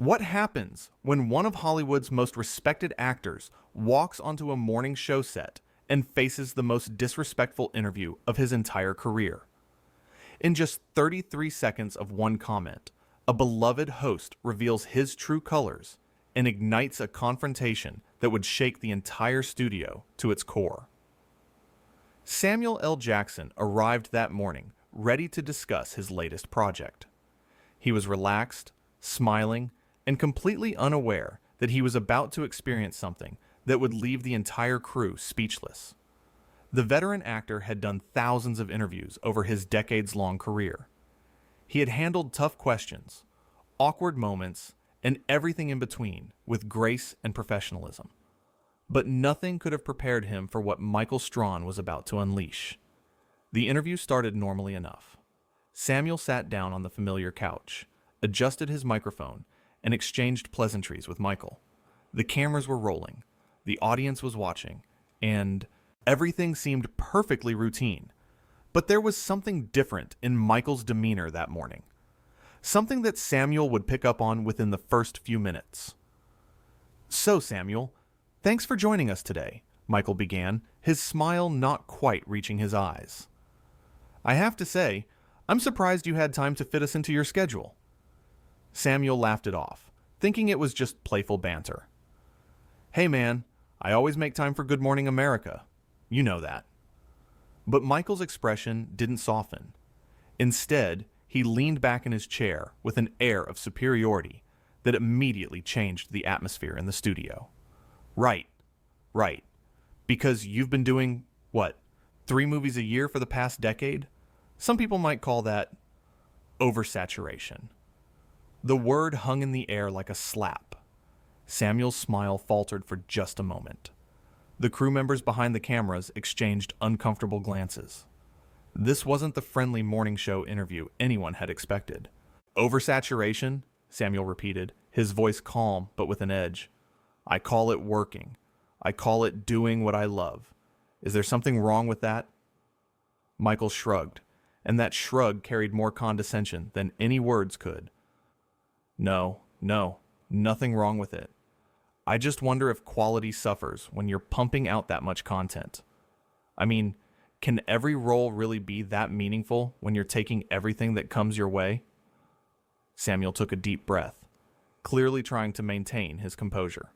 What happens when one of Hollywood's most respected actors walks onto a morning show set and faces the most disrespectful interview of his entire career? In just 33 seconds of one comment, a beloved host reveals his true colors and ignites a confrontation that would shake the entire studio to its core. Samuel L. Jackson arrived that morning ready to discuss his latest project. He was relaxed, smiling, and completely unaware that he was about to experience something that would leave the entire crew speechless. The veteran actor had done thousands of interviews over his decades-long career. He had handled tough questions, awkward moments, and everything in between with grace and professionalism. But nothing could have prepared him for what Michael Strahan was about to unleash. The interview started normally enough. Samuel sat down on the familiar couch, adjusted his microphone, and exchanged pleasantries with Michael. The cameras were rolling, the audience was watching, and everything seemed perfectly routine. But there was something different in Michael's demeanor that morning. Something that Samuel would pick up on within the first few minutes. "So, Samuel, thanks for joining us today," Michael began, his smile not quite reaching his eyes. "I have to say, I'm surprised you had time to fit us into your schedule." Samuel laughed it off, thinking it was just playful banter. "Hey man, I always make time for Good Morning America. You know that." But Michael's expression didn't soften. Instead, he leaned back in his chair with an air of superiority that immediately changed the atmosphere in the studio. Right. Because you've been doing, what, 3 movies a year for the past decade? Some people might call that oversaturation. The word hung in the air like a slap. Samuel's smile faltered for just a moment. The crew members behind the cameras exchanged uncomfortable glances. This wasn't the friendly morning show interview anyone had expected. "Oversaturation?" Samuel repeated, his voice calm but with an edge. "I call it working. I call it doing what I love. Is there something wrong with that?" Michael shrugged, and that shrug carried more condescension than any words could. No, nothing wrong with it. I just wonder if quality suffers when you're pumping out that much content. I mean, can every role really be that meaningful when you're taking everything that comes your way?" Samuel took a deep breath, clearly trying to maintain his composure.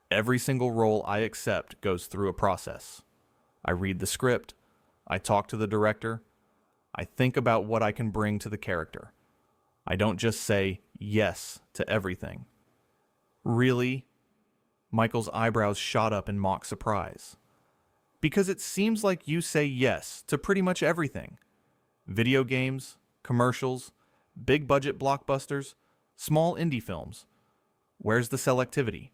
"Every single role I accept goes through a process. I read the script, I talk to the director, I think about what I can bring to the character. I don't just say yes to everything." "Really?" Michael's eyebrows shot up in mock surprise. "Because it seems like you say yes to pretty much everything. Video games, commercials, big budget blockbusters, small indie films. Where's the selectivity?"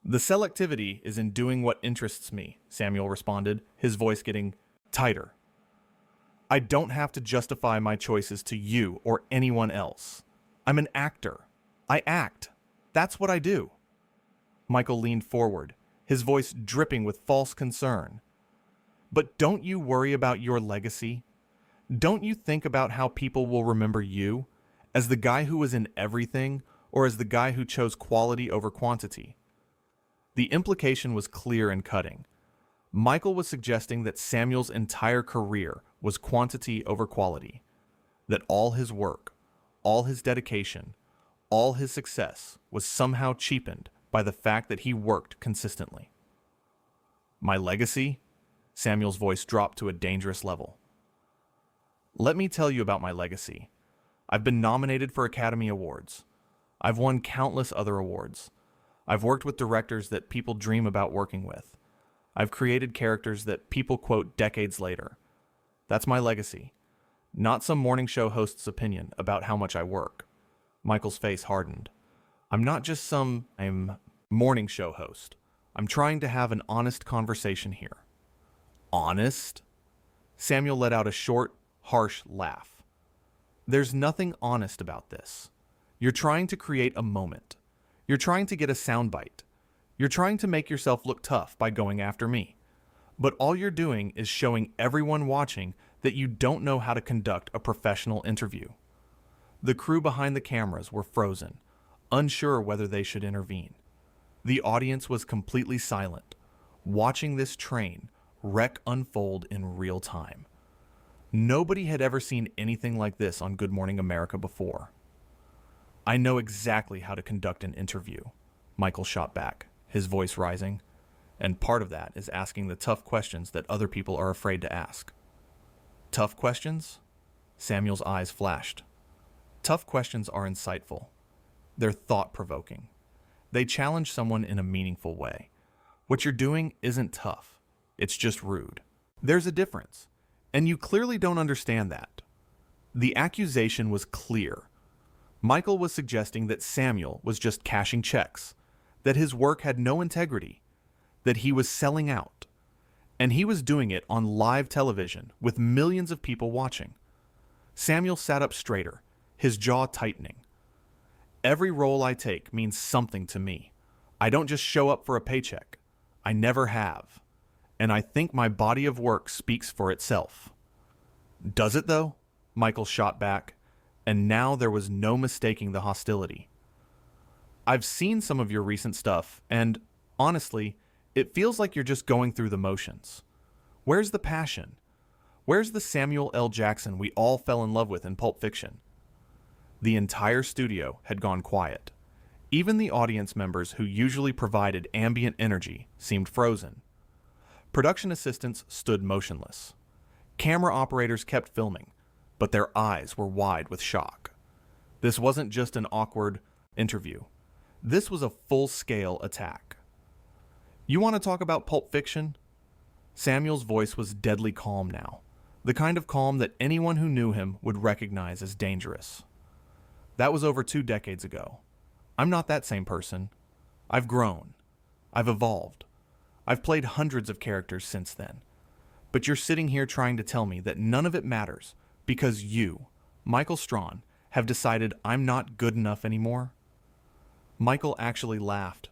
"The selectivity is in doing what interests me," Samuel responded, his voice getting tighter. "I don't have to justify my choices to you or anyone else. I'm an actor. I act. That's what I do." Michael leaned forward, his voice dripping with false concern. "But don't you worry about your legacy? Don't you think about how people will remember you, as the guy who was in everything, or as the guy who chose quality over quantity?" The implication was clear and cutting. Michael was suggesting that Samuel's entire career was quantity over quality, that all his work, all his dedication, all his success was somehow cheapened by the fact that he worked consistently. "My legacy?" Samuel's voice dropped to a dangerous level. "Let me tell you about my legacy. I've been nominated for Academy Awards. I've won countless other awards. I've worked with directors that people dream about working with. I've created characters that people quote decades later. That's my legacy. Not some morning show host's opinion about how much I work." Michael's face hardened. "I'm not just some morning show host. I'm trying to have an honest conversation here." "Honest?" Samuel let out a short, harsh laugh. "There's nothing honest about this. You're trying to create a moment. You're trying to get a soundbite. You're trying to make yourself look tough by going after me. But all you're doing is showing everyone watching that you don't know how to conduct a professional interview." The crew behind the cameras were frozen, unsure whether they should intervene. The audience was completely silent, watching this train wreck unfold in real time. Nobody had ever seen anything like this on Good Morning America before. "I know exactly how to conduct an interview," Michael shot back, his voice rising. "And part of that is asking the tough questions that other people are afraid to ask." "Tough questions?" Samuel's eyes flashed. Tough questions are insightful. They're thought-provoking. They challenge someone in a meaningful way. What you're doing isn't tough. It's just rude. There's a difference, and you clearly don't understand that. The accusation was clear. Michael was suggesting that Samuel was just cashing checks, that his work had no integrity, that he was selling out, and he was doing it on live television with millions of people watching. Samuel sat up straighter, his jaw tightening. "Every role I take means something to me. I don't just show up for a paycheck. I never have. And I think my body of work speaks for itself." "Does it, though?" Michael shot back, and now there was no mistaking the hostility. "I've seen some of your recent stuff, and honestly, it feels like you're just going through the motions. Where's the passion? Where's the Samuel L. Jackson we all fell in love with in Pulp Fiction?" The entire studio had gone quiet. Even the audience members who usually provided ambient energy seemed frozen. Production assistants stood motionless. Camera operators kept filming, but their eyes were wide with shock. This wasn't just an awkward interview. This was a full-scale attack. "You want to talk about Pulp Fiction?" Samuel's voice was deadly calm now, the kind of calm that anyone who knew him would recognize as dangerous. "That was over 2 decades ago. I'm not that same person. I've grown. I've evolved. I've played hundreds of characters since then. But you're sitting here trying to tell me that none of it matters because you, Michael Strahan, have decided I'm not good enough anymore?" Michael actually laughed.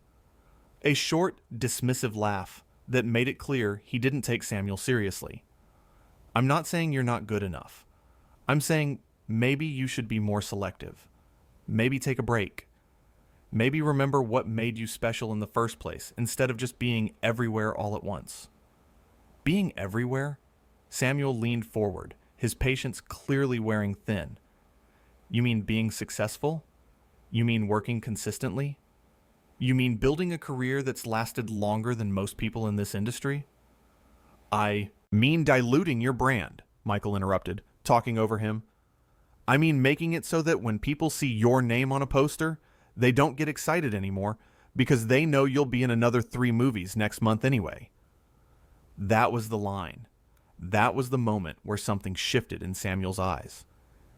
A short, dismissive laugh that made it clear he didn't take Samuel seriously. "I'm not saying you're not good enough. I'm saying maybe you should be more selective. Maybe take a break. Maybe remember what made you special in the first place instead of just being everywhere all at once." "Being everywhere?" Samuel leaned forward, his patience clearly wearing thin. "You mean being successful? You mean working consistently? You mean building a career that's lasted longer than most people in this industry?" "I mean diluting your brand," Michael interrupted, talking over him. "I mean making it so that when people see your name on a poster, they don't get excited anymore because they know you'll be in another 3 movies next month anyway." That was the line. That was the moment where something shifted in Samuel's eyes.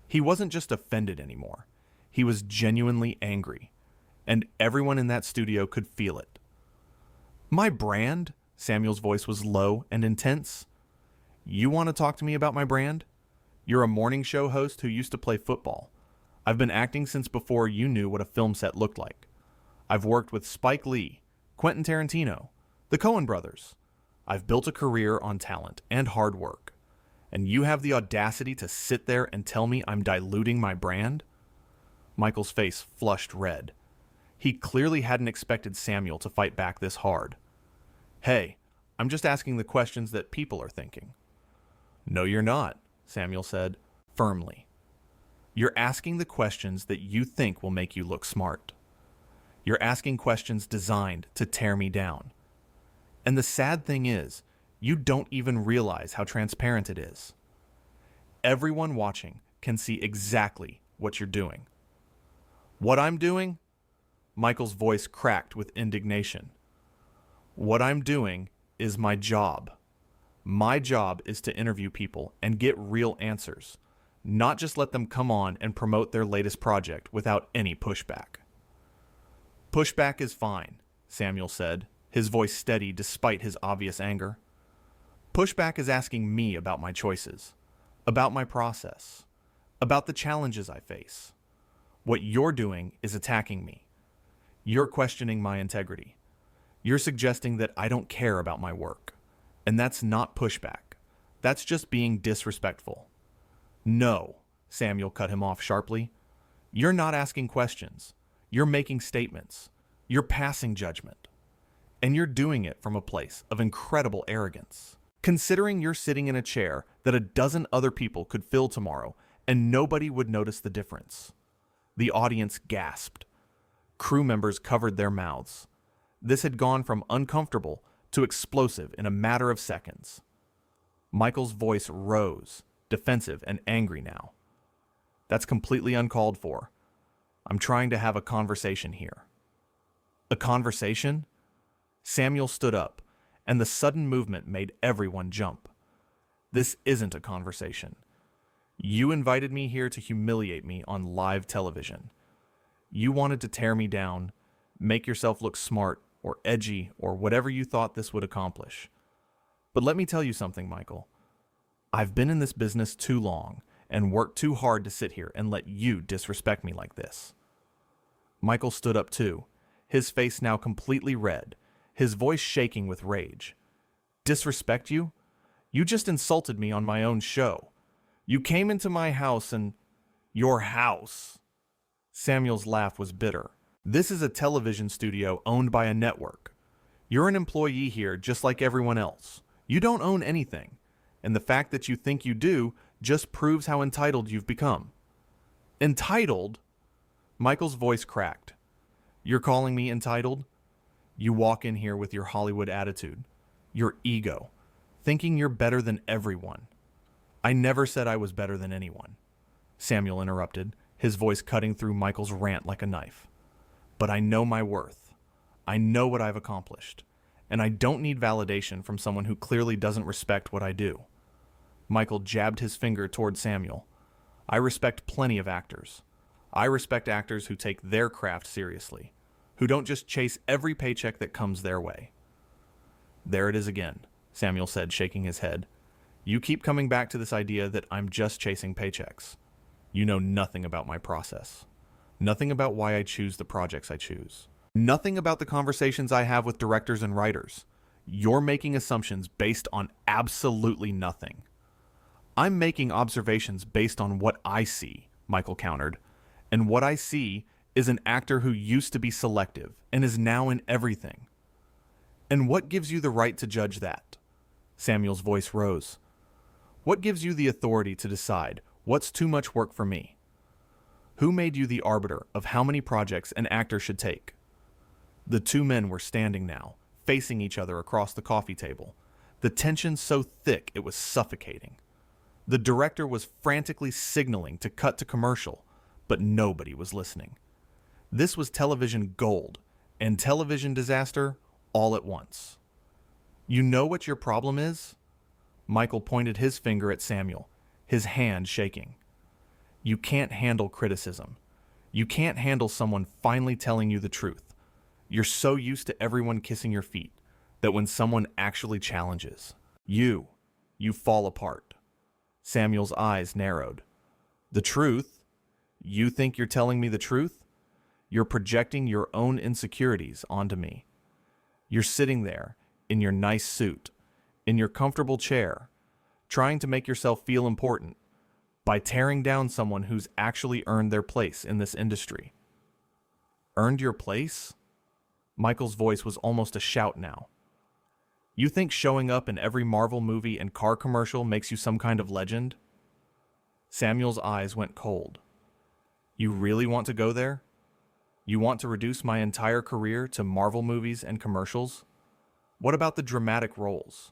He wasn't just offended anymore. He was genuinely angry. And everyone in that studio could feel it. "My brand?" Samuel's voice was low and intense. "You want to talk to me about my brand? You're a morning show host who used to play football. I've been acting since before you knew what a film set looked like. I've worked with Spike Lee, Quentin Tarantino, the Coen brothers. I've built a career on talent and hard work. And you have the audacity to sit there and tell me I'm diluting my brand?" Michael's face flushed red. He clearly hadn't expected Samuel to fight back this hard. "Hey, I'm just asking the questions that people are thinking." "No, you're not," Samuel said, firmly. "You're asking the questions that you think will make you look smart. You're asking questions designed to tear me down. And the sad thing is, you don't even realize how transparent it is. Everyone watching can see exactly what you're doing." "What I'm doing?" Michael's voice cracked with indignation. "What I'm doing is my job. My job is to interview people and get real answers, not just let them come on and promote their latest project without any pushback." "Pushback is fine," Samuel said, his voice steady despite his obvious anger. "Pushback is asking me about my choices, about my process, about the challenges I face. What you're doing is attacking me. You're questioning my integrity. You're suggesting that I don't care about my work. And that's not pushback. That's just being disrespectful." "No," Samuel cut him off sharply. "You're not asking questions. You're making statements. You're passing judgment. And you're doing it from a place of incredible arrogance. Considering you're sitting in a chair that a dozen other people could fill tomorrow and nobody would notice the difference. The audience gasped. Crew members covered their mouths. This had gone from uncomfortable to explosive in a matter of seconds. Michael's voice rose, defensive and angry now. That's completely uncalled for. I'm trying to have a conversation here. A conversation? Samuel stood up, and the sudden movement made everyone jump. This isn't a conversation. You invited me here to humiliate me on live television. You wanted to tear me down, make yourself look smart or edgy or whatever you thought this would accomplish. But let me tell you something, Michael. I've been in this business too long and worked too hard to sit here and let you disrespect me like this. Michael stood up too, his face now completely red, his voice shaking with rage. Disrespect you? You just insulted me on my own show. You came into my house and... Your house. Samuel's laugh was bitter. This is a television studio owned by a network. You're an employee here just like everyone else. You don't own anything. And the fact that you think you do just proves how entitled you've become. Entitled? Michael's voice cracked. You're calling me entitled? You walk in here with your Hollywood attitude, your ego, thinking you're better than everyone. I never said I was better than anyone, Samuel interrupted, his voice cutting through Michael's rant like a knife. But I know my worth. I know what I've accomplished, and I don't need validation from someone who clearly doesn't respect what I do. Michael jabbed his finger toward Samuel. I respect plenty of actors. I respect actors who take their craft seriously, who don't just chase every paycheck that comes their way. There it is again, Samuel said, shaking his head. You keep coming back to this idea that I'm just chasing paychecks. You know nothing about my process. Nothing about why I choose the projects I choose. Nothing about the conversations I have with directors and writers. You're making assumptions based on absolutely nothing. I'm making observations based on what I see, Michael countered. And what I see is an actor who used to be selective and is now in everything. And what gives you the right to judge that? Samuel's voice rose. What gives you the authority to decide what's too much work for me? Who made you the arbiter of how many projects an actor should take? The two men were standing now, facing each other across the coffee table, the tension so thick it was suffocating. The director was frantically signaling to cut to commercial, but nobody was listening. This was television gold, and television disaster all at once. You know what your problem is? Michael pointed his finger at Samuel, his hand shaking. You can't handle criticism. You can't handle someone finally telling you the truth. You're so used to everyone kissing your feet that when someone actually challenges, you fall apart. Samuel's eyes narrowed. The truth? You think you're telling me the truth? You're projecting your own insecurities onto me. You're sitting there in your nice suit, in your comfortable chair, trying to make yourself feel important by tearing down someone who's actually earned their place in this industry. Earned your place? Michael's voice was almost a shout now. You think showing up in every Marvel movie and car commercial makes you some kind of legend? Samuel's eyes went cold. You really want to go there? You want to reduce my entire career to Marvel movies and commercials? What about the dramatic roles?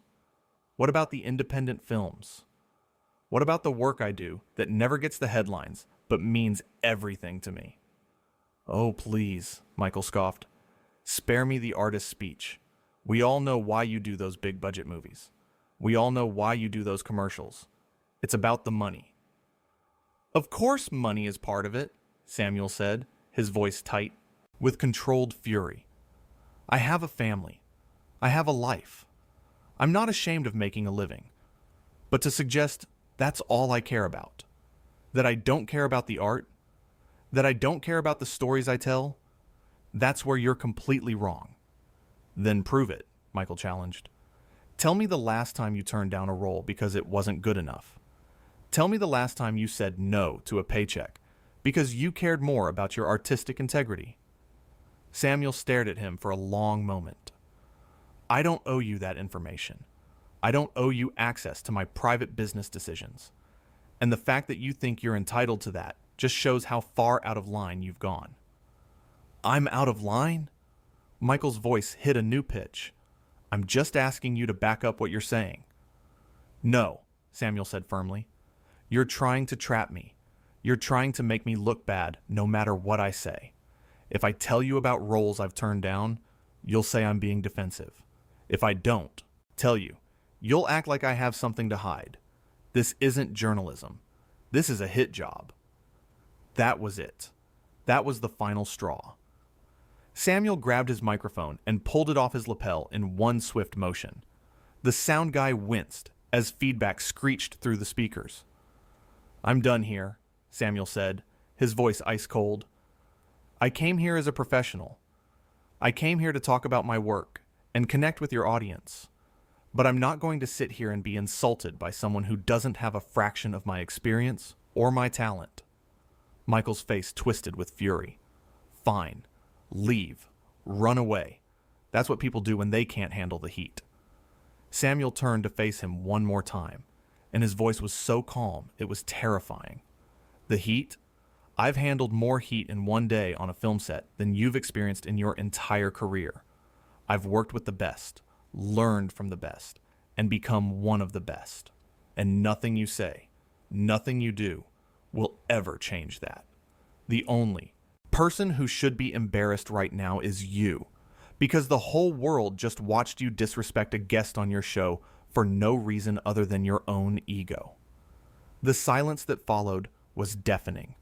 What about the independent films? What about the work I do that never gets the headlines but means everything to me? Oh, please, Michael scoffed. Spare me the artist's speech. We all know why you do those big budget movies. We all know why you do those commercials. It's about the money. Of course money is part of it, Samuel said, his voice tight, with controlled fury. I have a family. I have a life. I'm not ashamed of making a living. But to suggest that's all I care about, that I don't care about the art, that I don't care about the stories I tell, that's where you're completely wrong. Then prove it, Michael challenged. Tell me the last time you turned down a role because it wasn't good enough. Tell me the last time you said no to a paycheck because you cared more about your artistic integrity. Samuel stared at him for a long moment. I don't owe you that information. I don't owe you access to my private business decisions. And the fact that you think you're entitled to that just shows how far out of line you've gone. I'm out of line? Michael's voice hit a new pitch. I'm just asking you to back up what you're saying. No, Samuel said firmly. You're trying to trap me. You're trying to make me look bad no matter what I say. If I tell you about roles I've turned down, you'll say I'm being defensive. If I don't tell you, you'll act like I have something to hide. This isn't journalism. This is a hit job. That was it. That was the final straw. Samuel grabbed his microphone and pulled it off his lapel in one swift motion. The sound guy winced as feedback screeched through the speakers. I'm done here, Samuel said, his voice ice cold. I came here as a professional. I came here to talk about my work and connect with your audience. But I'm not going to sit here and be insulted by someone who doesn't have a fraction of my experience or my talent. Michael's face twisted with fury. Fine. Leave. Run away. That's what people do when they can't handle the heat. Samuel turned to face him one more time, and his voice was so calm it was terrifying. The heat? I've handled more heat in one day on a film set than you've experienced in your entire career. I've worked with the best, learned from the best, and become one of the best. And nothing you say, nothing you do, will ever change that. The only person who should be embarrassed right now is you, because the whole world just watched you disrespect a guest on your show for no reason other than your own ego. The silence that followed was deafening.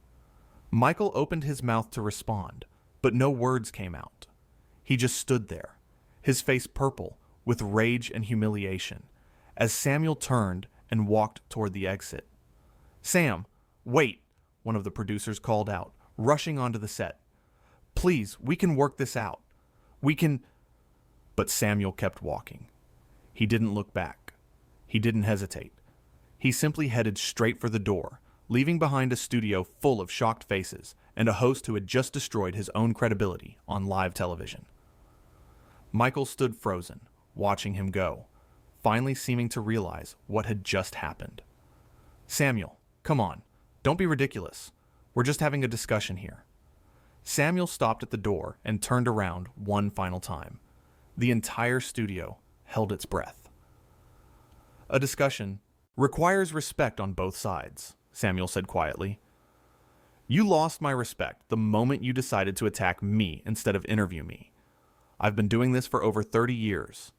Michael opened his mouth to respond, but no words came out. He just stood there, his face purple with rage and humiliation, as Samuel turned and walked toward the exit. Sam, wait, one of the producers called out, rushing onto the set. Please, we can work this out. We can... But Samuel kept walking. He didn't look back. He didn't hesitate. He simply headed straight for the door, leaving behind a studio full of shocked faces and a host who had just destroyed his own credibility on live television. Michael stood frozen, watching him go, finally seeming to realize what had just happened. Samuel, come on, don't be ridiculous. We're just having a discussion here. Samuel stopped at the door and turned around one final time. The entire studio held its breath. A discussion requires respect on both sides, Samuel said quietly. You lost my respect the moment you decided to attack me instead of interview me. I've been doing this for over 30 years.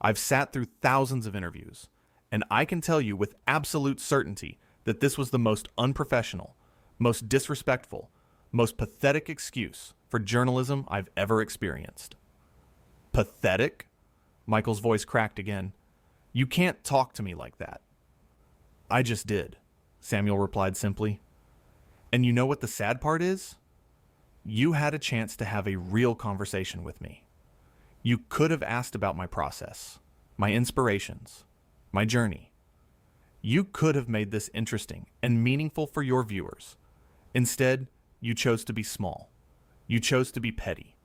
I've sat through thousands of interviews, and I can tell you with absolute certainty that this was the most unprofessional, most disrespectful, most pathetic excuse for journalism I've ever experienced. Pathetic? Michael's voice cracked again. You can't talk to me like that. I just did, Samuel replied simply. And you know what the sad part is? You had a chance to have a real conversation with me. You could have asked about my process, my inspirations, my journey. You could have made this interesting and meaningful for your viewers. Instead, you chose to be small. You chose to be petty.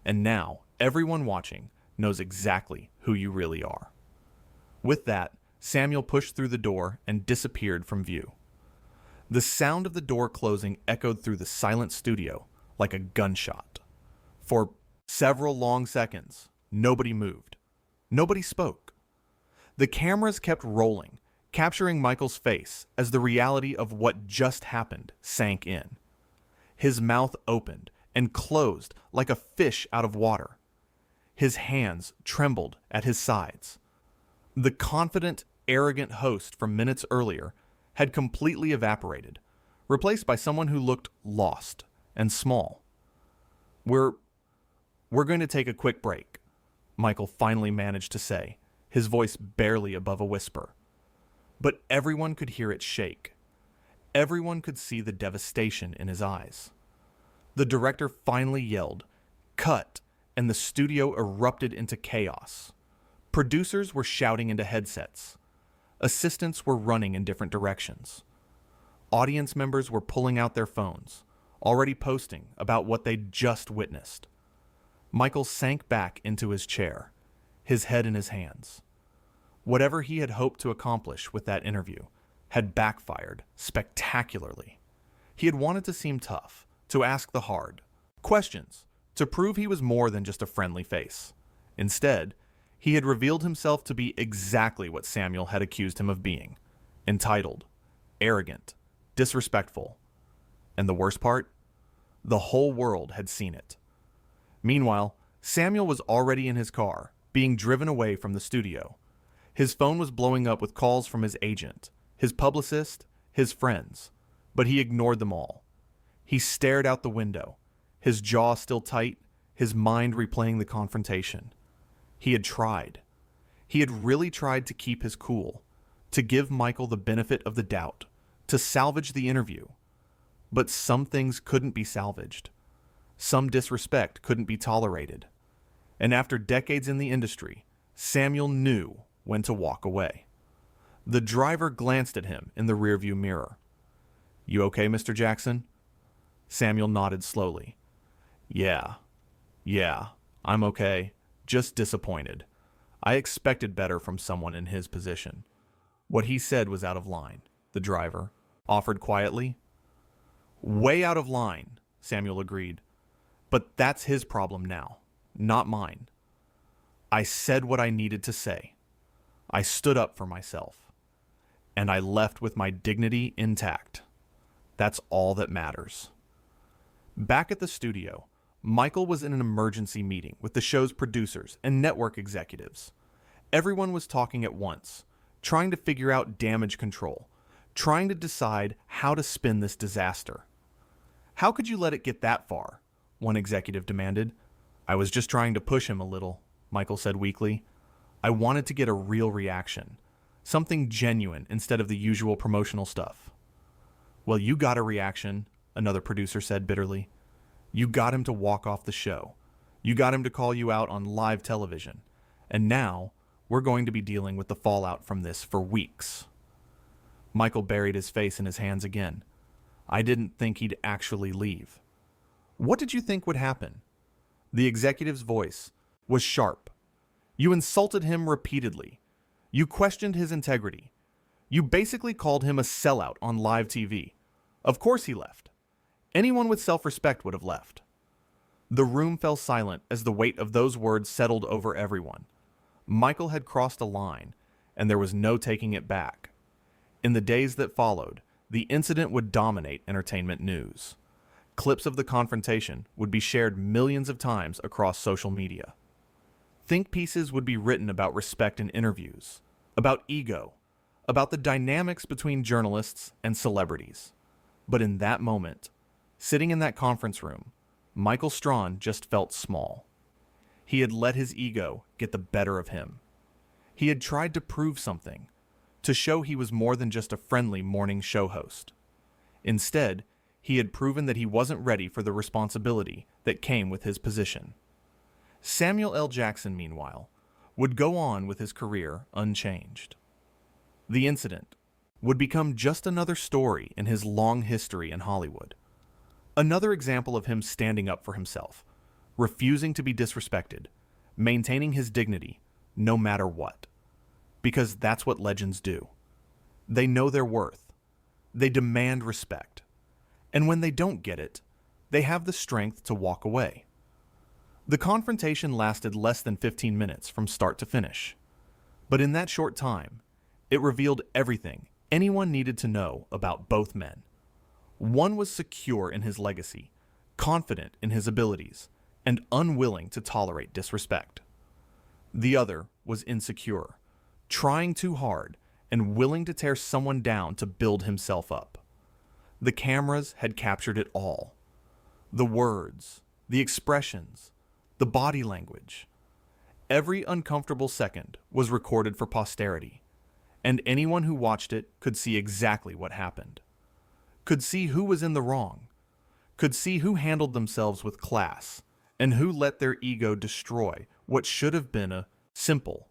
And now, everyone watching knows exactly who you really are. With that, Samuel pushed through the door and disappeared from view. The sound of the door closing echoed through the silent studio like a gunshot. For several long seconds, nobody moved. Nobody spoke. The cameras kept rolling, capturing Michael's face as the reality of what just happened sank in. His mouth opened and closed like a fish out of water. His hands trembled at his sides. The confident, arrogant host from minutes earlier had completely evaporated, replaced by someone who looked lost and small. We're going to take a quick break, Michael finally managed to say, his voice barely above a whisper. But everyone could hear it shake. Everyone could see the devastation in his eyes. The director finally yelled, "Cut," and the studio erupted into chaos. Producers were shouting into headsets. Assistants were running in different directions. Audience members were pulling out their phones, already posting about what they'd just witnessed. Michael sank back into his chair, his head in his hands. Whatever he had hoped to accomplish with that interview had backfired spectacularly. He had wanted to seem tough, to ask the hard questions, to prove he was more than just a friendly face. Instead, he had revealed himself to be exactly what Samuel had accused him of being: entitled, arrogant, disrespectful. And the worst part? The whole world had seen it. Meanwhile, Samuel was already in his car, being driven away from the studio. His phone was blowing up with calls from his agent, his publicist, his friends, but he ignored them all. He stared out the window, his jaw still tight, his mind replaying the confrontation. He had tried. He had really tried to keep his cool, to give Michael the benefit of the doubt, to salvage the interview. But some things couldn't be salvaged. Some disrespect couldn't be tolerated. And after decades in the industry, Samuel knew when to walk away. The driver glanced at him in the rearview mirror. "You okay, Mr. Jackson?" Samuel nodded slowly. Yeah, I'm okay. Just disappointed. I expected better from someone in his position." What he said was out of line, the driver offered quietly. "Way out of line," Samuel agreed. "But that's his problem now, not mine. I said what I needed to say. I stood up for myself. And I left with my dignity intact. That's all that matters." Back at the studio, Michael was in an emergency meeting with the show's producers and network executives. Everyone was talking at once, trying to figure out damage control, trying to decide how to spin this disaster. "How could you let it get that far?" one executive demanded. "I was just trying to push him a little," Michael said weakly. "I wanted to get a real reaction, something genuine instead of the usual promotional stuff." "Well, you got a reaction," another producer said bitterly. "You got him to walk off the show. You got him to call you out on live television. And now, we're going to be dealing with the fallout from this for weeks." Michael buried his face in his hands again. "I didn't think he'd actually leave." "What did you think would happen?" The executive's voice was sharp. "You insulted him repeatedly. You questioned his integrity. You basically called him a sellout on live TV. Of course he left. Anyone with self-respect would have left." The room fell silent as the weight of those words settled over everyone. Michael had crossed a line, and there was no taking it back. In the days that followed, the incident would dominate entertainment news. Clips of the confrontation would be shared millions of times across social media. Think pieces would be written about respect in interviews, about ego, about the dynamics between journalists and celebrities. But in that moment, sitting in that conference room, Michael Strahan just felt small. He had let his ego get the better of him. He had tried to prove something, to show he was more than just a friendly morning show host. Instead, he had proven that he wasn't ready for the responsibility that came with his position. Samuel L. Jackson, meanwhile, would go on with his career unchanged. The incident would become just another story in his long history in Hollywood. Another example of him standing up for himself, refusing to be disrespected, maintaining his dignity, no matter what. Because that's what legends do. They know their worth. They demand respect. And when they don't get it, they have the strength to walk away. The confrontation lasted less than 15 minutes from start to finish. But in that short time, it revealed everything anyone needed to know about both men. One was secure in his legacy, confident in his abilities, and unwilling to tolerate disrespect. The other was insecure, trying too hard, and willing to tear someone down to build himself up. The cameras had captured it all. The words, the expressions, the body language. Every uncomfortable second was recorded for posterity, and anyone who watched it could see exactly what happened. Could see who was in the wrong, could see who handled themselves with class, and who let their ego destroy what should have been a simple,